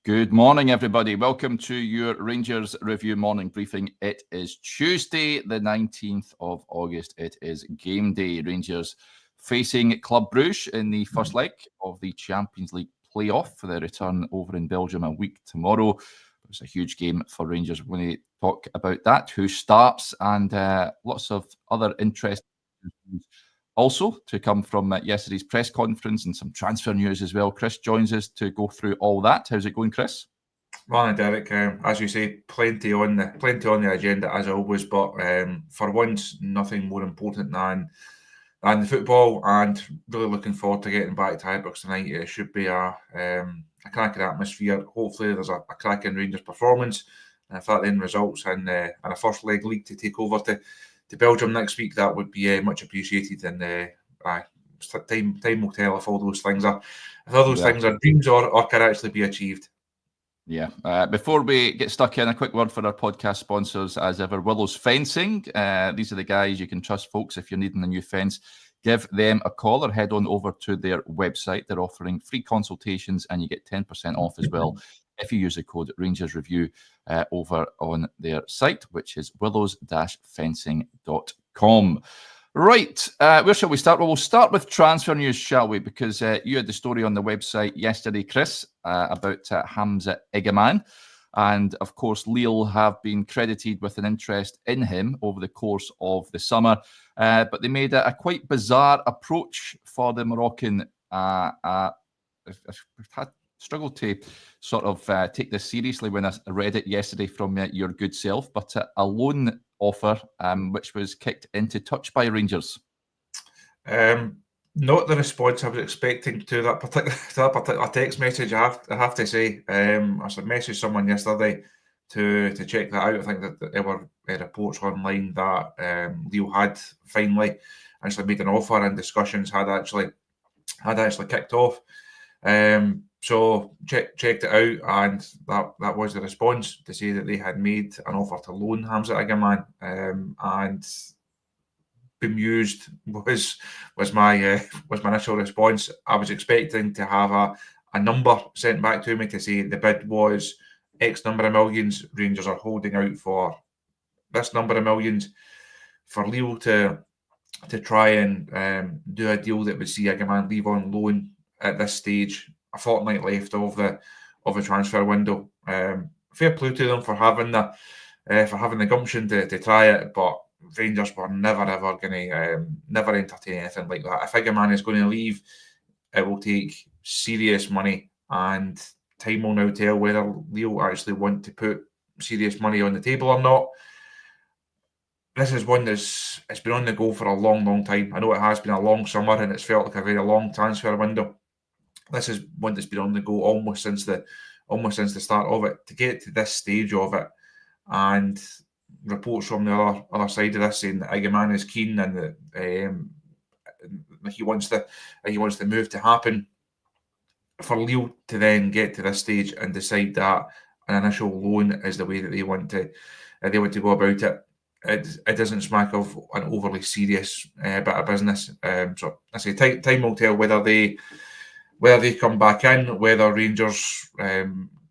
Good morning, everybody. Welcome to your Rangers Review morning briefing. It is Tuesday, the 19th of August. It is game day. Rangers facing Club Brugge in the first leg of the Champions League playoff for the return over in Belgium a week tomorrow. It's a huge game for Rangers. We're going to talk about that, who starts, and lots of other interesting news. Also, to come from yesterday's press conference and some transfer news as well. Chris joins us to go through all that. How's it going, Chris? Morning, Derek. As you say, plenty on the agenda as always. But for once, nothing more important than the football. And really looking forward to getting back to Ibrox tonight. It should be a cracking atmosphere. Hopefully, there's a cracking Rangers performance. And if that then results in a first leg league to take over to Belgium next week, that would be much appreciated. And time will tell if all those things are things are dreams or can actually be achieved. Yeah. Before we get stuck in, a quick word for our podcast sponsors, as ever, Willow's Fencing. These are the guys you can trust, folks. If you're needing a new fence, give them a call or head on over to their website. They're offering free consultations and you get 10% off as well if you use the code Rangers Review over on their site, which is willows-fencing.com. Right, where shall we start? Well, we'll start with transfer news, shall we? Because you had the story on the website yesterday, Chris, about Hamza Igamane. And, of course, Lille have been credited with an interest in him over the course of the summer. But they made a quite bizarre approach for the Moroccan. I've struggled to sort of take this seriously when I read it yesterday from your good self, but a loan offer which was kicked into touch by Rangers. Not the response I was expecting to that particular text message. I have to say, I messaged someone yesterday to check that out. I think that there were reports online that Leo had finally actually made an offer and discussions had actually kicked off. So checked it out, and that was the response, to say that they had made an offer to loan Hamza Igamane, and bemused was my initial response. I was expecting to have a number sent back to me to say the bid was X number of millions. Rangers are holding out for this number of millions. For Lille to try and do a deal that would see Igamane leave on loan at this stage, a fortnight left of the transfer window. Fair play to them for having the gumption to try it, but Rangers were never ever going to never entertain anything like that. If Igamane is going to leave, it will take serious money, and time will now tell whether Leo actually want to put serious money on the table or not. This is one it's been on the go for a long time. I know it has been a long summer and it's felt like a very long transfer window. This is one that's been on the go almost since the start of it. To get to this stage of it, and reports from the other side of this saying that Igamane is keen and that he wants the move to happen. For Lille to then get to this stage and decide that an initial loan is the way that they want to go about it, it doesn't smack of an overly serious bit of business. So I say time will tell whether they come back in, whether Rangers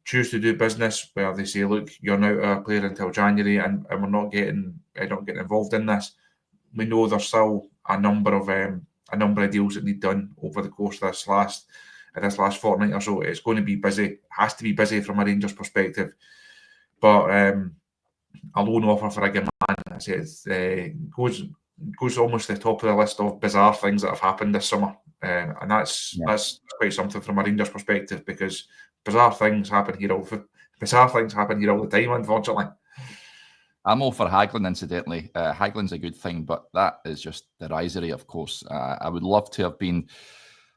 choose to do business, where they say, look, you're now a player until January and we're not getting involved in this. We know there's still a number of deals that need done over the course of this last fortnight or so. It's going to be busy, has to be busy from a Rangers perspective. But a loan offer for Igamane, I say it goes almost to the top of the list of bizarre things that have happened this summer. And that's quite something from a Rangers perspective, because bizarre things happen here all the time, unfortunately. I'm all for haggling, incidentally. Haggling's a good thing, but that is just derisory, of course. I would love to have been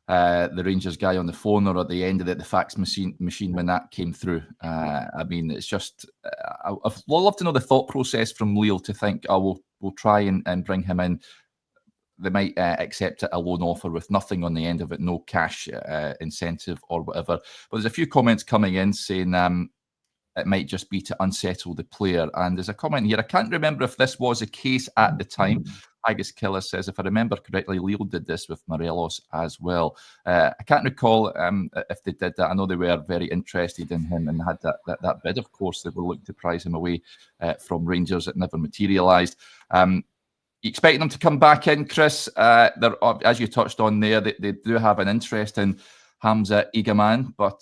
the Rangers guy on the phone or at the end of the fax machine when that came through. I mean, it's just, I'd love to know the thought process from Lille to think, we'll try and bring him in. They might accept a loan offer with nothing on the end of it, no cash incentive or whatever. But there's a few comments coming in saying it might just be to unsettle the player. And there's a comment here. I can't remember if this was a case at the time. Haggis Killer says, if I remember correctly, Lille did this with Morelos as well. I can't recall if they did that. I know they were very interested in him and had that bid, of course. They were looking to prize him away from Rangers. It never materialised. You expecting them to come back in, Chris? As you touched on there, they do have an interest in Hamza Igamane, but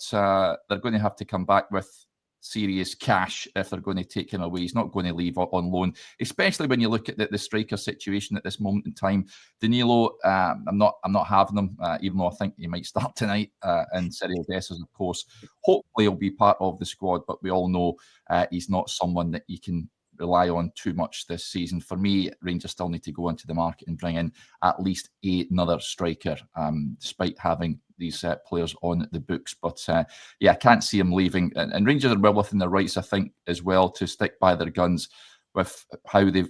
they're going to have to come back with serious cash if they're going to take him away. He's not going to leave on loan, especially when you look at the striker situation at this moment in time. Danilo, I'm not having him, even though I think he might start tonight. And Cyril Dessers, of course, hopefully he'll be part of the squad, but we all know he's not someone that you can rely on too much this season. For me, Rangers still need to go into the market and bring in at least another striker, despite having these players on the books. But yeah, I can't see him leaving. And Rangers are well within their rights, I think, as well, to stick by their guns with how they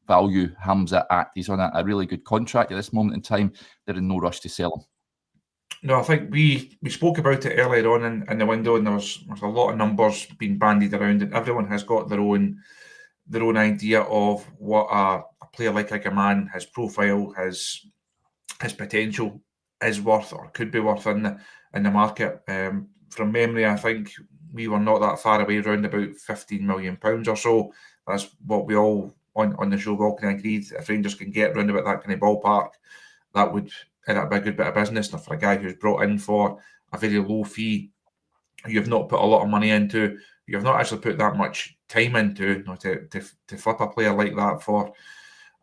value Hamza at. He's on a really good contract at this moment in time. They're in no rush to sell him. No, I think we spoke about it earlier on in the window, and there's a lot of numbers being bandied around, and everyone has got their own idea of what a player like Igamane, his profile, his potential is worth or could be worth in the market. From memory, I think we were not that far away, around about £15 million or so. That's what we all on the show all kind of agreed. If Rangers can get round about that kind of ballpark, that'd be a good bit of business. And for a guy who's brought in for a very low fee, you've not put a lot of money into, you've not actually put that much time into, to flip a player like that for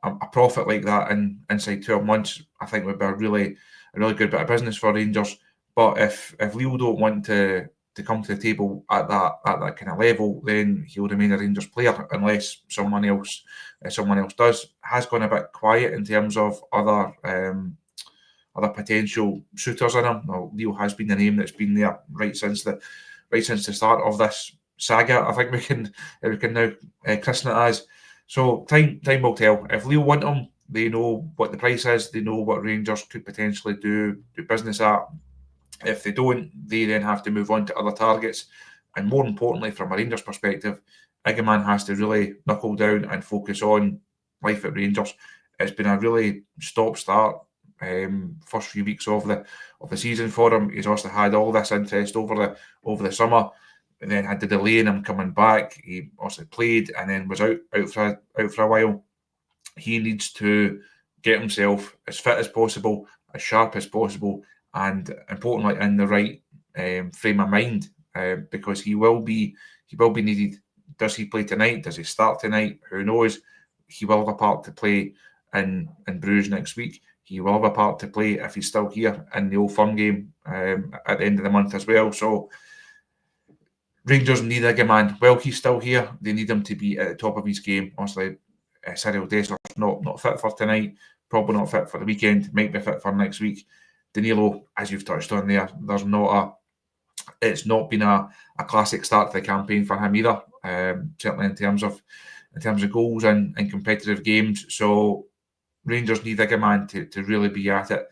a profit like that inside 12 months, I think would be a really good bit of business for Rangers. But if Lille don't want to come to the table at that kind of level, then he'll remain a Rangers player unless someone else does. Has gone a bit quiet in terms of other potential suitors in him. Well, Lille has been the name that's been there right since the start of this saga. I think we can now christen it as. So time will tell. If Lille want him, they know what the price is. They know what Rangers could potentially do business at. If they don't, they then have to move on to other targets. And more importantly, from a Rangers perspective, Igamane has to really knuckle down and focus on life at Rangers. It's been a really stop-start first few weeks of the season for him. He's also had all this interest over the summer, and then had the delay in him coming back. He also played and then was out for a while. He needs to get himself as fit as possible, as sharp as possible, and importantly in the right frame of mind, because he will be needed. Does he play tonight? Does he start tonight? Who knows? He will have a part to play in Bruges next week. He will have a part to play if he's still here in the Old Firm game at the end of the month as well. So Rangers need Igamane. Well, he's still here. They need him to be at the top of his game. Obviously, Cyril Dessers not fit for tonight, probably not fit for the weekend, might be fit for next week. Danilo, as you've touched on there, it's not been a classic start to the campaign for him either. Certainly in terms of goals and competitive games. So Rangers need Igamane to really be at it.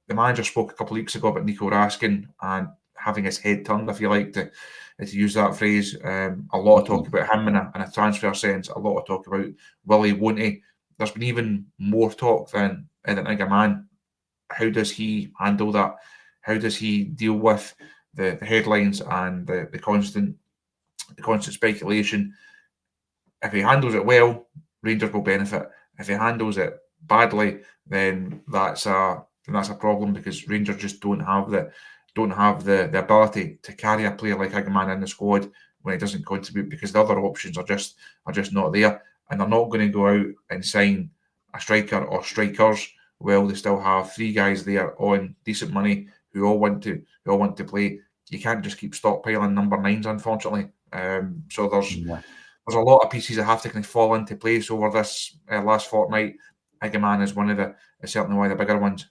The manager spoke a couple of weeks ago about Nico Raskin and having his head turned, if you like, to use that phrase. A lot of talk about him in a transfer sense. A lot of talk about will he, won't he. There's been even more talk than Igamane. How does he handle that? How does he deal with the headlines and the constant speculation? If he handles it well, Rangers will benefit. If he handles it badly, then that's a problem, because Rangers just don't have the ability to carry a player like Igamane in the squad when he doesn't contribute, because the other options are just not there, and they're not going to go out and sign a striker or strikers. Well, they still have three guys there on decent money who all want to play. You can't just keep stockpiling number nines, unfortunately. So there's a lot of pieces that have to kind of fall into place over this last fortnight. Igamane is certainly one of the bigger ones.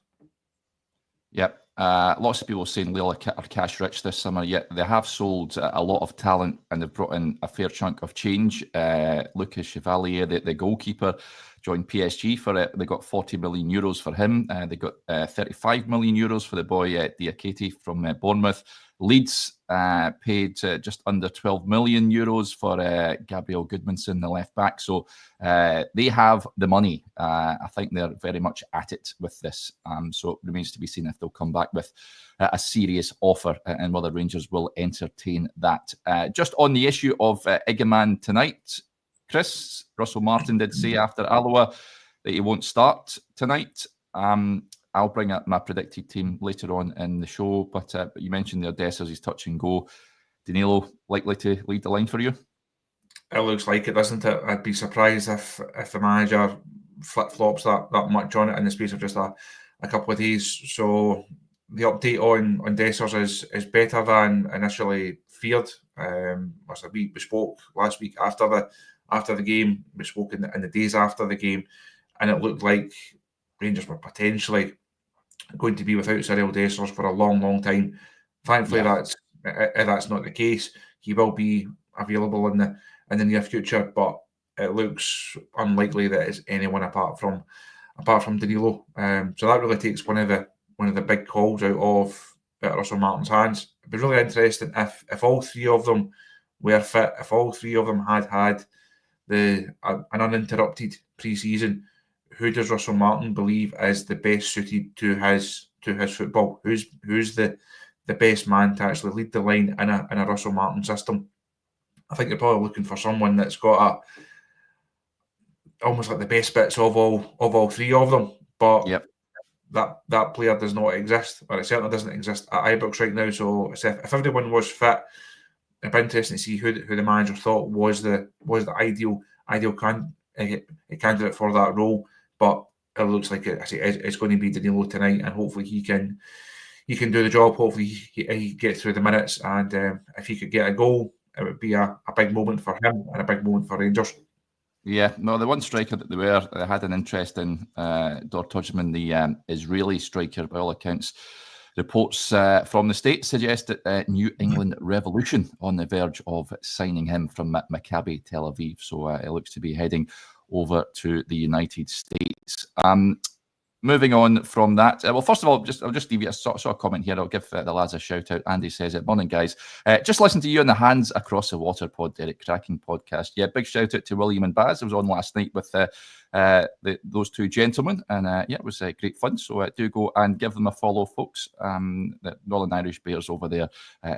Yep. Lots of people saying Lille are cash rich this summer, yet they have sold a lot of talent and they've brought in a fair chunk of change. Lucas Chevalier, the goalkeeper, joined PSG for it. They got 40 million euros for him. They got 35 million euros for the boy Diakite from Bournemouth. Leeds paid just under 12 million euros for Gabriel Goodmanson, the left back. So they have the money. I think they're very much at it with this. So it remains to be seen if they'll come back with a serious offer and whether Rangers will entertain that. Just on the issue of Igamane tonight, Chris, Russell Martin did say after Alloa that he won't start tonight. I'll bring up my predicted team later on in the show, but you mentioned the Dessers, he's touch and go. Danilo likely to lead the line for you? It looks like it, doesn't it? I'd be surprised if the manager flip-flops that much on it in the space of just a couple of days. So the update on Dessers is better than initially feared. We spoke last week after the game. We spoke in the days after the game, and it looked like Rangers were potentially going to be without Cyril Dessers for a long time. Thankfully, that's not the case. He will be available in the near future, but it looks unlikely that it's anyone apart from Danilo. So that really takes one of the big calls out of Russell Martin's hands. It'd be really interesting if all three of them were fit, if all three of them had an uninterrupted pre-season. Who does Russell Martin believe is the best suited to his football? Who's the best man to actually lead the line in a Russell Martin system? I think you're probably looking for someone that's got almost like the best bits of all three of them. But that player does not exist, or it certainly doesn't exist at Ibrox right now. So if everyone was fit, it'd be interesting to see who the manager thought was the ideal candidate for that role. But it looks like it's going to be Danilo tonight, and hopefully he can do the job. Hopefully he gets through the minutes, and if he could get a goal, it would be a big moment for him and a big moment for Rangers. Yeah, no, the one striker that they had an interest in, Dor Tudjman, the Israeli striker, by all accounts. Reports from the States suggest that New England Revolution on the verge of signing him from Maccabi Tel Aviv. So it looks to be heading over to the United States. Moving on from that, well, first of all, I'll just leave you a sort of comment here. I'll give the lads a shout out. Andy says it. Morning, guys. Just listen to you on the Hands Across the Water pod, Derek. Cracking podcast. Yeah, big shout out to William and Baz. I was on last night with those two gentlemen, and it was great fun. So do go and give them a follow, folks. The Northern Irish Bears over there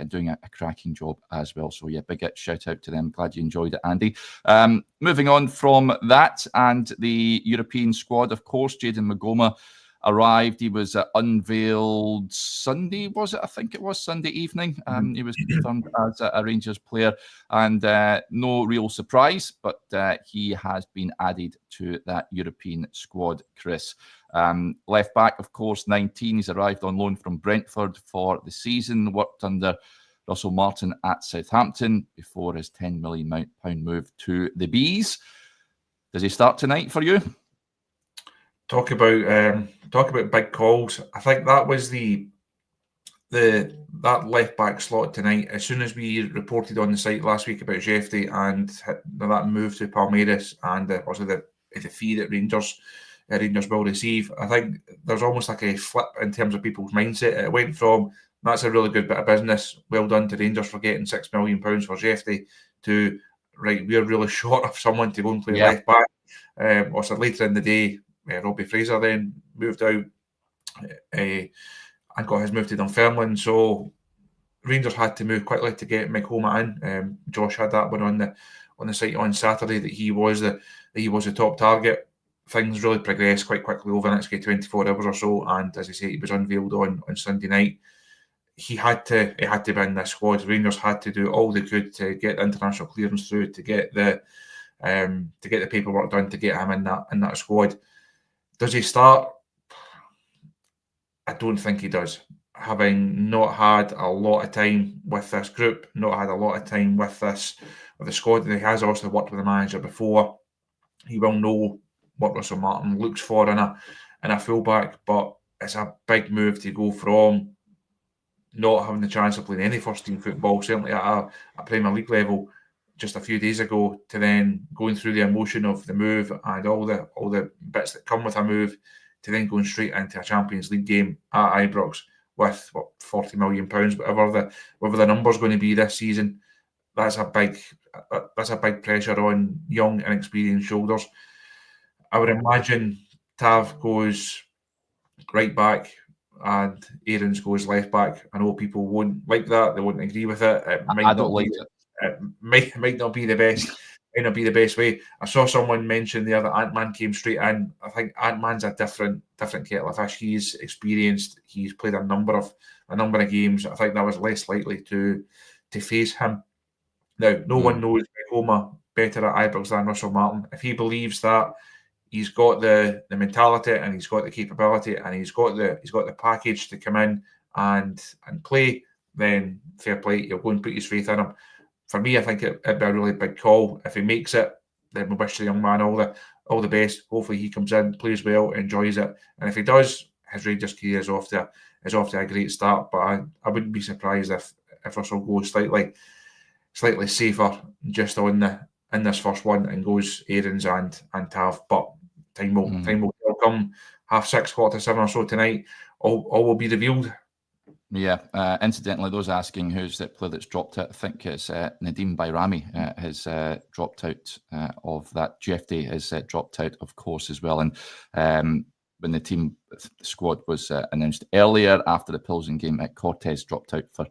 doing a cracking job as well. So yeah, big shout out to them. Glad you enjoyed it, Andy. Moving on from that and the European squad, of course, Jayden Meghoma arrived. He was unveiled Sunday, was it? I think it was Sunday evening. He was confirmed as a Rangers player, and no real surprise, but he has been added to that European squad, Chris. Left back, of course, 19. He's arrived on loan from Brentford for the season, worked under Russell Martin at Southampton before his £10 million move to the Bees. Does he start tonight for you? Talk about big calls. I think that was that left back slot tonight. As soon as we reported on the site last week about Jefty and that move to Palmeiras and also the fee that Rangers will receive, I think there's almost like a flip in terms of people's mindset. It went from that's a really good bit of business, well done to Rangers for getting £6 million for Jefty, to right, we're really short of someone to go and play left back. Also later in the day, Robbie Fraser then moved out and got his move to Dunfermline. So Rangers had to move quickly to get Meghoma in. Josh had that one on the site on Saturday that he was the top target. Things really progressed quite quickly over the next 24 hours or so, and as I say, he was unveiled on Sunday night. He had to be in this squad. Rangers had to do all they could to get the international clearance through, to get the paperwork done, to get him in that squad. Does he start? I don't think he does. Having not had a lot of time with this group, not had a lot of time with the squad, he has also worked with the manager before. He will know what Russell Martin looks for in a fullback, but it's a big move to go from not having the chance of playing any first team football, certainly at a Premier League level, just a few days ago to then going through the emotion of the move and all the bits that come with a move to then going straight into a Champions League game at Ibrox with £40 million, whatever the number's going to be this season. That's a big pressure on young, inexperienced shoulders. I would imagine Tav goes right back and Aarons goes left back. I know people won't like that; they won't agree with it. I don't like it. It might not be the best. Might not be the best way. I saw someone mention the other Ant-Man came straight in. I think Ant-Man's a different kettle of fish. He's experienced. He's played a number of games. I think that was less likely to face him. Now, no one knows Meghoma better at Ibrox than Russell Martin. If he believes that he's got the mentality and he's got the capability and he's got the package to come in and play, then fair play. You'll go and put his faith in him. For me, I think it'd be a really big call. If he makes it, then we wish the young man all the best. Hopefully he comes in, plays well, enjoys it. And if he does, his Rangers career is off to a great start. But I wouldn't be surprised if Russell goes slightly safer just in this first one and goes Aarons and Tav. But time will come. 6:30, 7:15 or so tonight. All will be revealed. Yeah. Incidentally, those asking who's the player that's dropped out, I think it's Nadim Bayrami has dropped out of that. Jeff Day has dropped out, of course, as well. And when the squad was announced earlier after the Pilsen game, Cortez dropped out for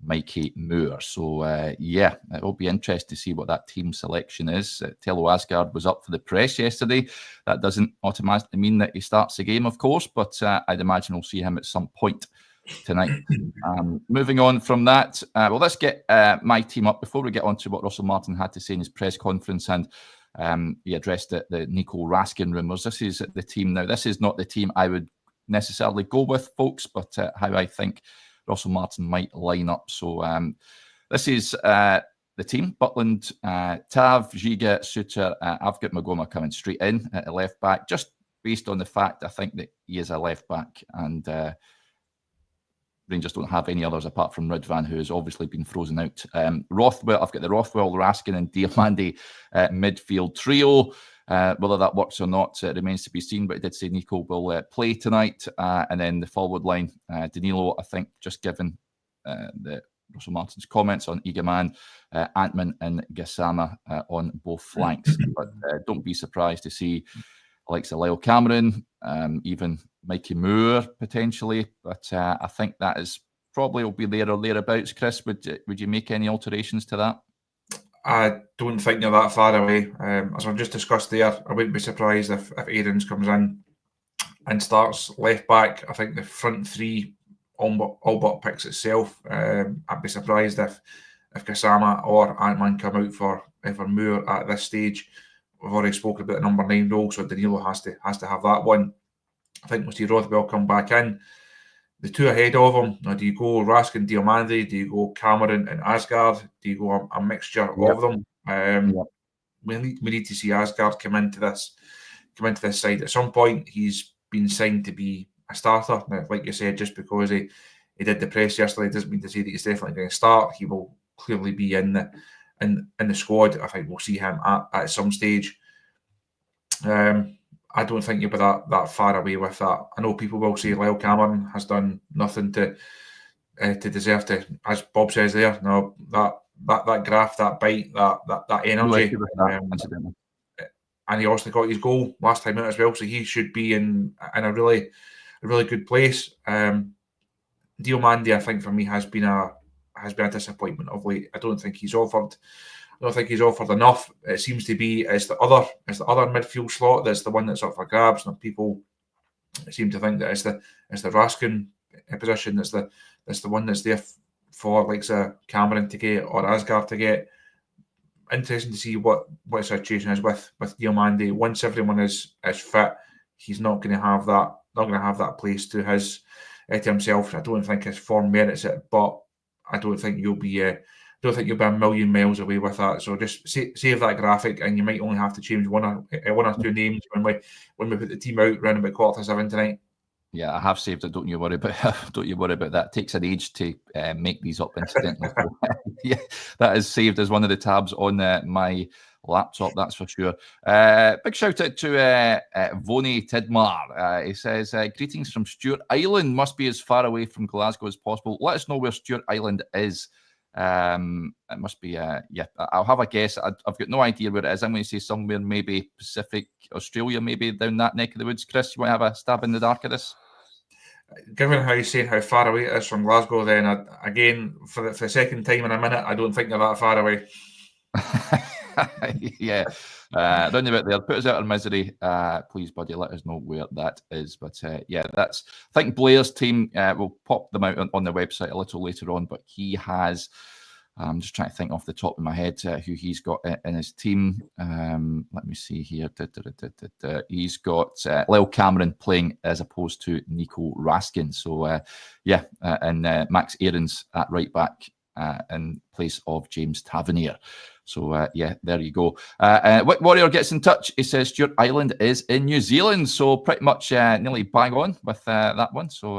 Mikey Moore. So, it will be interesting to see what that team selection is. Tello Asgard was up for the press yesterday. That doesn't automatically mean that he starts the game, of course, but I'd imagine we'll see him at some point tonight. Moving on from that, let's get my team up before we get on to what Russell Martin had to say in his press conference, and he addressed the Nico Raskin rumours. This is the team now. This is not the team I would necessarily go with, folks, but how I think Russell Martin might line up. So this is the team. Butland, Tav, Giga, Suter. I've got Meghoma coming straight in at a left back, just based on the fact I think that he is a left back, and Rangers don't have any others apart from Ridvan, who has obviously been frozen out. Rothwell, I've got the Rothwell, Raskin and Diamande midfield trio. Whether that works or not remains to be seen, but I did say Nico will play tonight. And then the forward line, Danilo, I think, just given the Russell Martin's comments on Igamane, Antman and Gassama on both flanks. But don't be surprised to see the likes of Lyle Cameron, even Mikey Moore potentially. But I think that is probably will be there or thereabouts. Chris, would you make any alterations to that? I don't think you're that far away. As I've just discussed there, I wouldn't be surprised if Aarons comes in and starts left back. I think the front three all but picks itself. I'd be surprised if Gassama or Antman come out for Moore at this stage. We've already spoken about the number 9 role, so Danilo has to have that one. I think we'll see Rothwell come back in. The two ahead of him, now, do you go Raskin, Diamande? Do you go Cameron and Asgard? Do you go a mixture of them? We need to see Asgard come into this side at some point. He's been signed to be a starter. Now, like you said, just because he did the press yesterday doesn't mean to say that he's definitely going to start. He will clearly be in the squad. I think we'll see him at some stage. I don't think you'll be that far away with that. I know people will say Lyle Cameron has done nothing to deserve to, as Bob says there. No, that graft, that bite, that energy, and he also got his goal last time out as well. So he should be in a really good place. Diamande, I think for me has been a disappointment of late. I don't think he's offered enough. It seems to be it's the other midfield slot that's the one that's up for grabs. And people seem to think that it's the Raskin position that's the one that's there for like Cameron to get or Asgard to get. Interesting to see what the situation is with Diamande. Once everyone is fit, he's not going to have that place to himself. I don't think his form merits it, but I don't think you'll be a million miles away with that. So just save that graphic, and you might only have to change one or two names when we put the team out around about 7:15 tonight. Yeah, I have saved it. Don't you worry about don't you worry about that. It takes an age to make these up, incidentally. So, yeah, that is saved as one of the tabs on my laptop, that's for sure. Big shout out to Voni Tidmar. He says, greetings from Stewart Island. Must be as far away from Glasgow as possible. Let us know where Stewart Island is. It must be, yeah, I'll have a guess. I've got no idea where it is. I'm going to say somewhere maybe Pacific Australia, maybe down that neck of the woods. Chris, you want to have a stab in the dark of this? Given how you're saying how far away it is from Glasgow, then again, for the second time in a minute, I don't think they're that far away. Yeah, round about there. Put us out of misery, please, buddy. Let us know where that is. But yeah, that's. I think Blair's team. We'll pop them out on the website a little later on. But he has. I'm just trying to think off the top of my head who he's got in his team. Let me see here. He's got Lyle Cameron playing as opposed to Nico Raskin. So yeah, and Max Aarons at right back in place of James Tavernier. So, yeah, there you go. Wick Warrior gets in touch. He says Stewart Island is in New Zealand. So pretty much nearly bang on with that one. So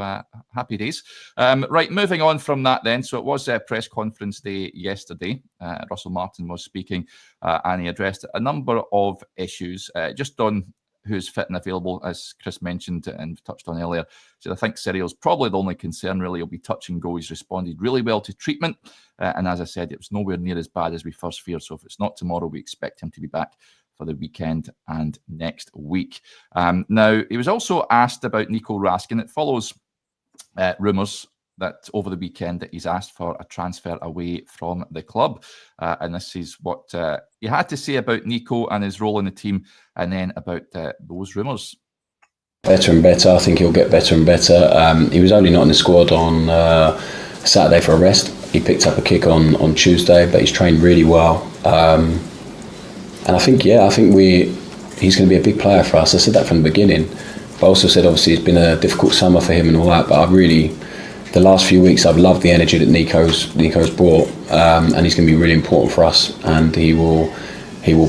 happy days. Right, moving on from that then. So it was a press conference day yesterday. Russell Martin was speaking and he addressed a number of issues just on who's fit and available, as Chris mentioned and touched on earlier. So I think Cyril's probably the only concern, really. He'll be touch and go. He's responded really well to treatment. And as I said, it was nowhere near as bad as we first feared. So if it's not tomorrow, we expect him to be back for the weekend and next week. Now, he was also asked about Nico Raskin. It follows rumours that over the weekend that he's asked for a transfer away from the club. And this is what he had to say about Nico and his role in the team, and then about those rumours. Better and better. I think he'll get better and better. He was only not in the squad on Saturday for a rest. He picked up a kick on Tuesday, but he's trained really well. And I think, he's going to be a big player for us. I said that from the beginning. But I also said, obviously, it's been a difficult summer for him and all that, but the last few weeks, I've loved the energy that Nico's brought, and he's going to be really important for us. And he will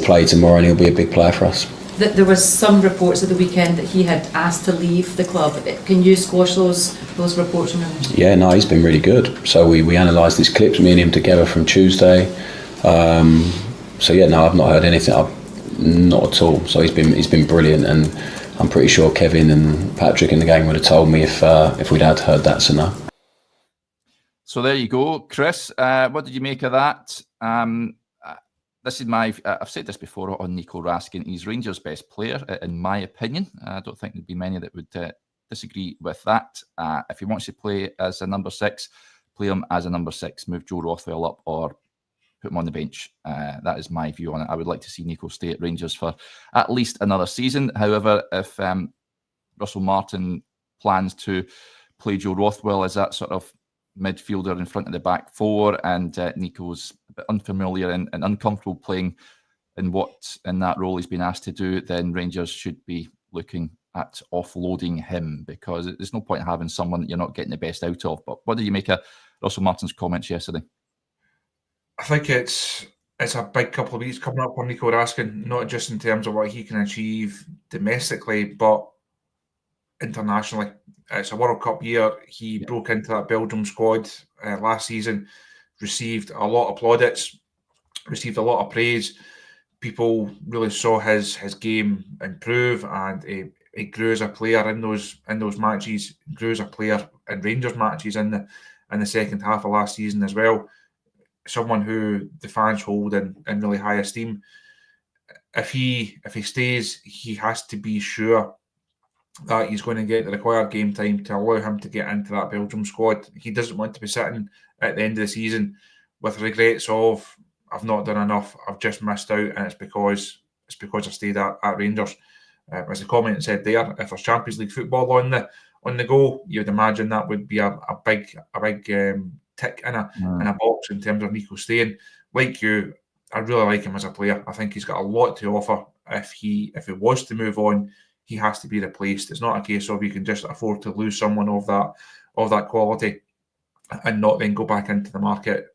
play tomorrow, and he'll be a big player for us. There was some reports at the weekend that he had asked to leave the club. Can you squash those reports? Yeah, no, he's been really good. So we analysed his clips, me and him together from Tuesday. So yeah, no, I've not heard anything. Not at all. So he's been brilliant, and I'm pretty sure Kevin and Patrick in the game would have told me if we'd had heard that. So no. So there you go, Chris. What did you make of that? This is I've said this before on Nico Raskin. He's Rangers' best player, in my opinion. I don't think there'd be many that would disagree with that. If he wants to play as a number 6, play him as a number 6. Move Joe Rothwell up or put him on the bench. That is my view on it. I would like to see Nico stay at Rangers for at least another season. However, if Russell Martin plans to play Joe Rothwell as that sort of midfielder in front of the back four, and Nico's a bit unfamiliar and uncomfortable playing in that role he's been asked to do, then Rangers should be looking at offloading him, because there's no point in having someone that you're not getting the best out of. But what did you make of Russell Martin's comments yesterday? I think it's a big couple of weeks coming up for Nico Raskin, not just in terms of what he can achieve domestically, but internationally. It's a World Cup year. He broke into that Belgium squad last season, received a lot of plaudits, received a lot of praise. People really saw his game improve, and he grew as a player in those matches. Grew as a player in Rangers matches in the second half of last season as well. Someone who the fans hold in really high esteem. If he stays, he has to be sure that he's going to get the required game time to allow him to get into that Belgium squad. He doesn't want to be sitting at the end of the season with regrets of, I've not done enough, I've just missed out, and it's because I stayed at Rangers. As the comment said there, if there's Champions League football on the go, you would imagine that would be a big tick in a box in terms of Nico staying. Like you, I really like him as a player. I think he's got a lot to offer. If he was to move on, he has to be replaced. It's not a case of you can just afford to lose someone of that quality and not then go back into the market.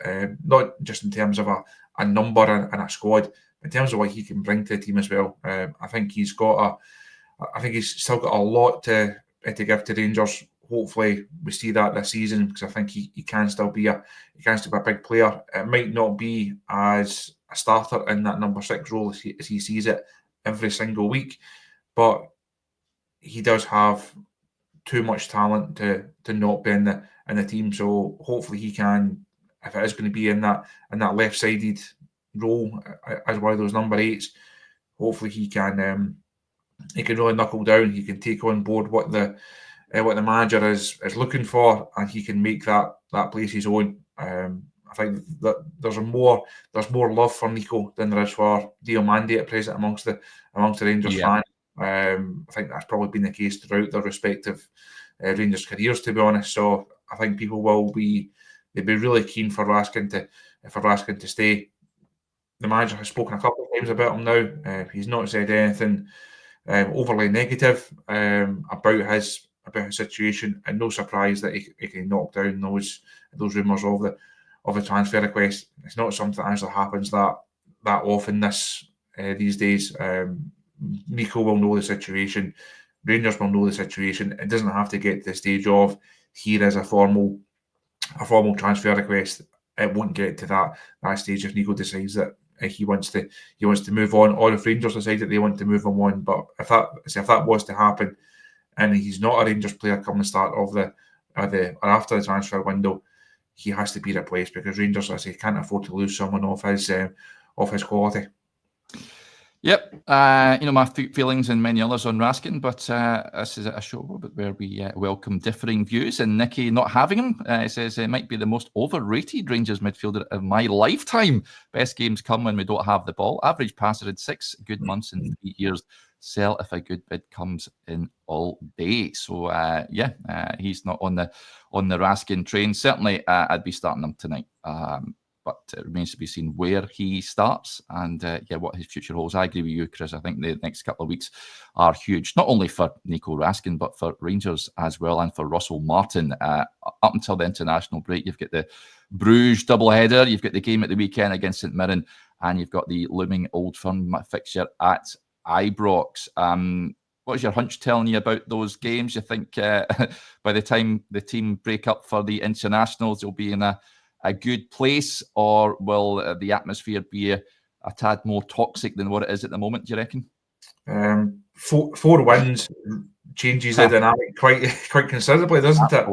Not just in terms of a number and a squad, but in terms of what he can bring to the team as well. I think he's still got a lot to to give to Rangers. Hopefully, we see that this season because I think he can still be a big player. It might not be as a starter in that number 6 role as he sees it every single week, but he does have too much talent to not be in the team. So hopefully he can, if it is going to be in that left-sided role as one of those number 8s, hopefully he can really knuckle down. He can take on board what the manager is looking for, and he can make that place his own. I think that there's more love for Nico than there is for Igamane at present amongst the Rangers fans. I think that's probably been the case throughout their respective Rangers careers, to be honest. So I think people they'd be really keen for Raskin to stay. The manager has spoken a couple of times about him now. He's not said anything overly negative about his situation, and no surprise that he can knock down those rumours of the transfer request. It's not something that actually happens that often these days. Nico will know the situation. Rangers will know the situation. It doesn't have to get to the stage of here is a formal transfer request. It won't get to that stage if Nico decides that he wants to move on, or if Rangers decide that they want to move him on. But if that was to happen, and he's not a Rangers player come the start of or after the transfer window, he has to be replaced because Rangers, as I say, can't afford to lose someone off his quality. Yep, my feelings and many others on Raskin, but this is a show where we welcome differing views. And Nicky not having him says it might be the most overrated Rangers midfielder of my lifetime. Best games come when we don't have the ball. Average passer in 6 good months in 3 years. Sell if a good bid comes in all day. So he's not on the Raskin train. Certainly, I'd be starting him tonight. But it remains to be seen where he starts and what his future holds. I agree with you, Chris. I think the next couple of weeks are huge, not only for Nico Raskin, but for Rangers as well, and for Russell Martin. Up until the international break, you've got the Bruges doubleheader, you've got the game at the weekend against St Mirren, and you've got the looming Old Firm fixture at Ibrox. What is your hunch telling you about those games? You think by the time the team break up for the internationals, they'll be in a good place, or will the atmosphere be a tad more toxic than what it is at the moment, do you reckon? 4 wins changes the dynamic quite considerably, doesn't it?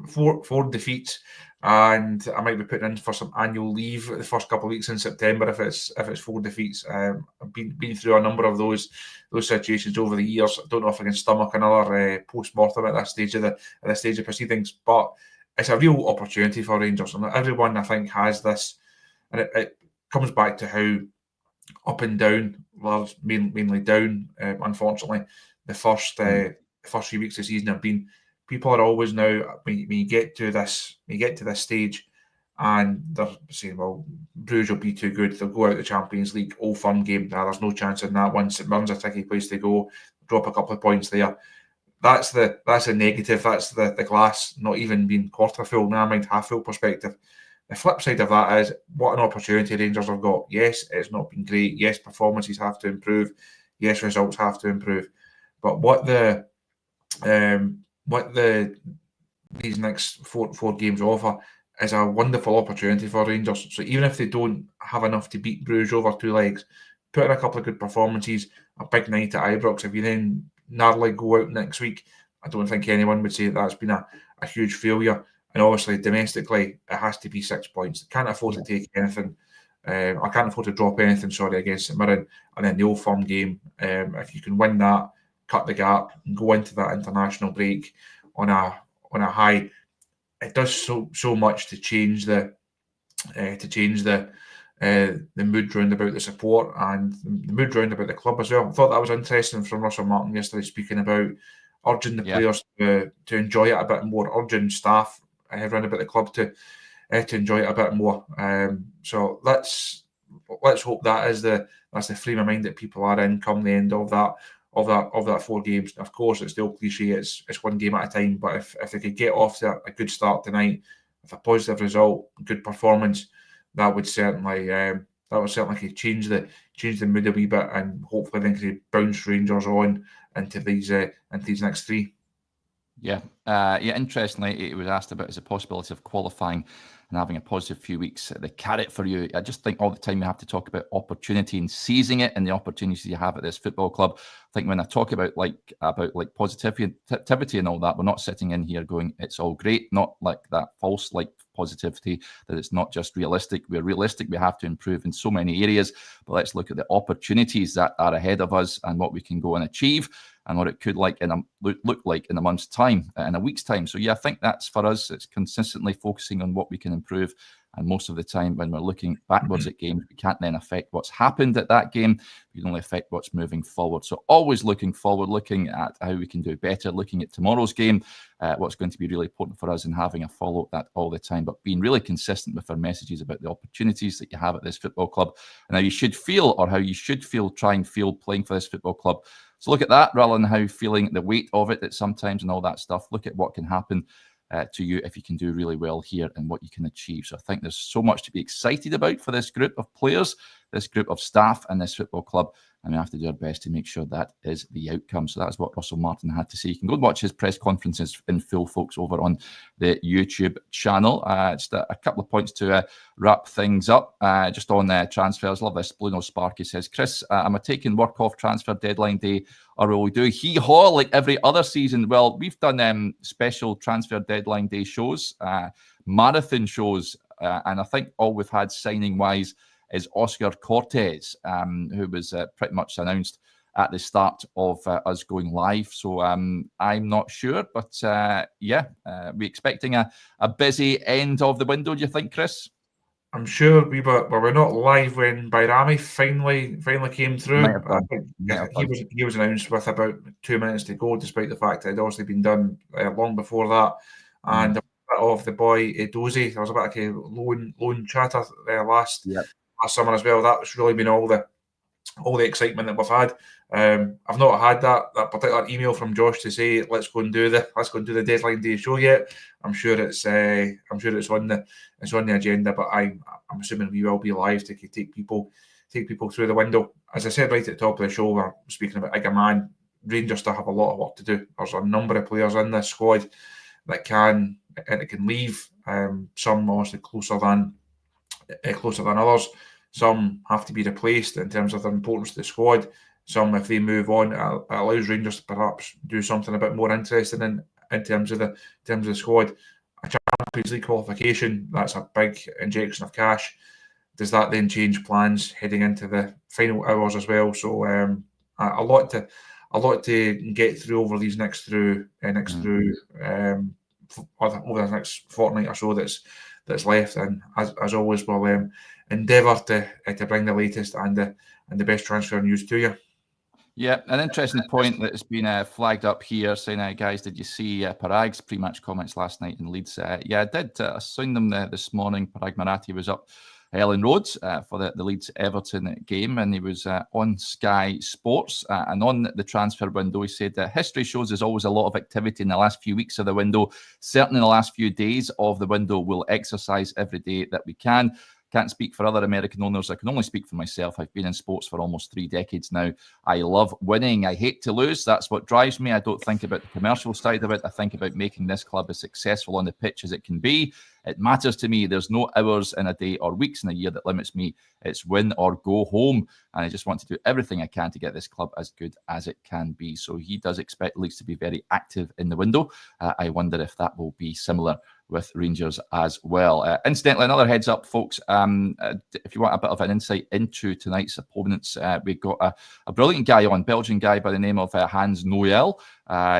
4 defeats, and I might be putting in for some annual leave the first couple of weeks in September if it's 4 defeats. I've been through a number of those situations over the years. I don't know if I can stomach another post-mortem at this stage of proceedings, but it's a real opportunity for Rangers, and everyone I think has this, and it comes back to how up and down, well, mainly down, unfortunately, the first 3 weeks of the season have been. People are always now, when you get to this stage, and they're saying, well, Bruges will be too good, they'll go out the Champions League, Old Firm game, there's no chance in that one. St Mirren's a tricky place to go, drop a couple of points there. That's a negative. That's the glass not even being quarter full, now I mind half full perspective. The flip side of that is what an opportunity Rangers have got. Yes, it's not been great. Yes, performances have to improve. Yes, results have to improve. But what these next four games offer is a wonderful opportunity for Rangers. So even if they don't have enough to beat Bruges over 2 legs, put in a couple of good performances, a big night at Ibrox. If you then narrowly go out next week, I don't think anyone would say that's been a huge failure. And obviously, domestically, it has to be 6 points. Can't afford to take anything. I can't afford to drop anything, against St Mirren. And then the Old Firm game, if you can win that, cut the gap, and go into that international break on a high, it does so much to change the mood round about the support and the mood round about the club as well. I thought that was interesting from Russell Martin yesterday, speaking about urging the players to enjoy it a bit more, urging staff around about the club to enjoy it a bit more. So let's hope that's the frame of mind that people are in come the end of that 4 games. Of course, it's still cliche. It's 1 game at a time. But if they could get off to a good start tonight, with a positive result, good performance, that would certainly change the mood a wee bit, and hopefully then could bounce Rangers on into these next 3. Yeah. Interestingly, it was asked about as a possibility of qualifying and having a positive few weeks. The carrot for you, I just think all the time you have to talk about opportunity and seizing it and the opportunities you have at this football club. I think when I talk about positivity and all that, we're not sitting in here going, it's all great, not like that false positivity that it's not just realistic. We're realistic. We have to improve in so many areas, but let's look at the opportunities that are ahead of us and what we can go and achieve and what it could look like in a month's time, in a week's time. So yeah, I think that's for us. It's consistently focusing on what we can improve. And most of the time when we're looking backwards at games, we can't then affect what's happened at that game. We can only affect what's moving forward. So always looking forward, looking at how we can do better, looking at tomorrow's game, what's going to be really important for us and having a follow up that all the time, but being really consistent with our messages about the opportunities that you have at this football club and how you should feel try and feel playing for this football club. So look at that rather than how feeling the weight of it that sometimes and all that stuff. Look at what can happen to you if you can do really well here and what you can achieve. So I think there's so much to be excited about for this group of players, this group of staff and this football club. And we have to do our best to make sure that is the outcome. So that's what Russell Martin had to say. You can go and watch his press conferences in full, folks, over on the YouTube channel. Just a couple of points to wrap things up. Just on transfers, love this. Bruno Sparky says, Chris, am I taking work off transfer deadline day or will we do hee-haw like every other season? Well, we've done special transfer deadline day shows, marathon shows, and I think all we've had signing-wise is Oscar Cortez, who was pretty much announced at the start of us going live. So I'm not sure, but we're expecting a busy end of the window, do you think, Chris? I'm sure we're not live when Bayrami finally came through. I think he was announced with about 2 minutes to go, despite the fact that it had obviously been done long before that. And a bit of the boy Edozie, there was a bit like a loan chatter last summer as well. That's really been all the excitement that we've had. I've not had that particular email from Josh to say let's go and do the deadline day show yet. I'm sure it's on the agenda, but I'm assuming we will be live to take people through the window. As I said right at the top of the show, we're speaking about Igamane. Rangers still have a lot of work to do. There's a number of players in this squad that can leave. Some obviously closer than others. Some have to be replaced in terms of their importance to the squad. Some, if they move on, it allows Rangers to perhaps do something a bit more interesting in terms of the squad. A Champions League qualification, that's a big injection of cash. Does that then change plans heading into the final hours as well? So a lot to get through over these over the next fortnight or so that's left. And as always, we'll endeavour to bring the latest and the best transfer news to you. Yeah, an interesting point that's been flagged up here saying, guys, did you see Parag's pre-match comments last night in Leeds? Yeah, I did. I seen them this morning. Parag Marathi was up Ellen Road for the Leeds-Everton game, and he was on Sky Sports. And on the transfer window, he said that history shows there's always a lot of activity in the last few weeks of the window. Certainly in the last few days of the window, we'll exercise every day that we can. Can't speak for other American owners. I can only speak for myself. I've been in sports for almost 3 decades now. I love winning. I hate to lose. That's what drives me. I don't think about the commercial side of it. I think about making this club as successful on the pitch as it can be. It matters to me. There's no hours in a day or weeks in a year that limits me. It's win or go home. And I just want to do everything I can to get this club as good as it can be. So he does expect Leeds to be very active in the window. I wonder if that will be similar with Rangers as well. Incidentally, another heads up, folks, if you want a bit of an insight into tonight's opponents, we've got a brilliant guy on, Belgian guy by the name of Hans Noel.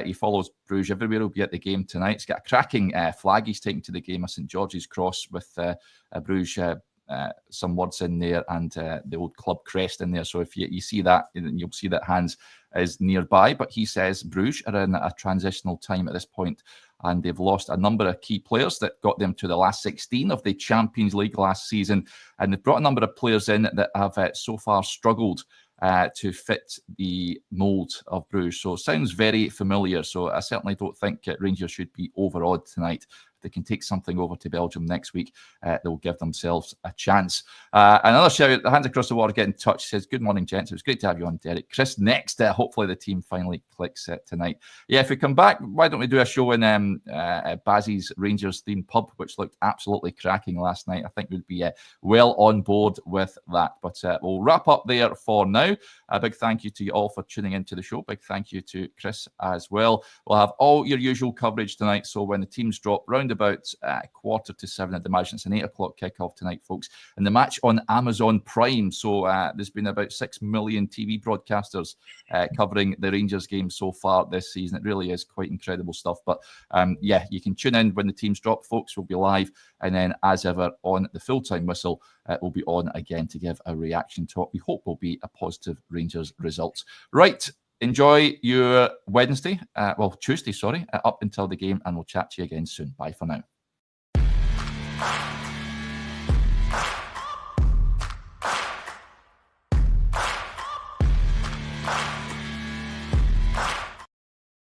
He follows Bruges everywhere. He'll be at the game tonight. He's got a cracking flag he's taking to the game, a St George's cross with Bruges, some words in there and the old club crest in there. So if you see that, you'll see that Hans is nearby. But he says Bruges are in a transitional time at this point, and they've lost a number of key players that got them to the last 16 of the Champions League last season. And they've brought a number of players in that have so far struggled to fit the mould of Bruges. So it sounds very familiar. So I certainly don't think Rangers should be overawed tonight. I they can take something over to Belgium next week, they'll give themselves a chance. Another shout out, the Hands Across the Water get in touch, says, good morning, gents. It was great to have you on, Derek. Chris, next. Hopefully the team finally clicks tonight. Yeah, if we come back, why don't we do a show in Bazzy's Rangers themed pub, which looked absolutely cracking last night. I think we'd be well on board with that. But we'll wrap up there for now. A big thank you to you all for tuning into the show. Big thank you to Chris as well. We'll have all your usual coverage tonight. So when the teams drop round about 6:45, I'd imagine it's an 8 o'clock kickoff tonight, folks. And the match on Amazon Prime. So there's been about 6 million TV broadcasters covering the Rangers game so far this season. It really is quite incredible stuff. But yeah, you can tune in when the teams drop, folks. We'll be live. And then, as ever, on the full-time whistle, we'll be on again to give a reaction to what we hope will be a positive Rangers result. Right, enjoy your Wednesday, Tuesday, up until the game, and we'll chat to you again soon. Bye for now.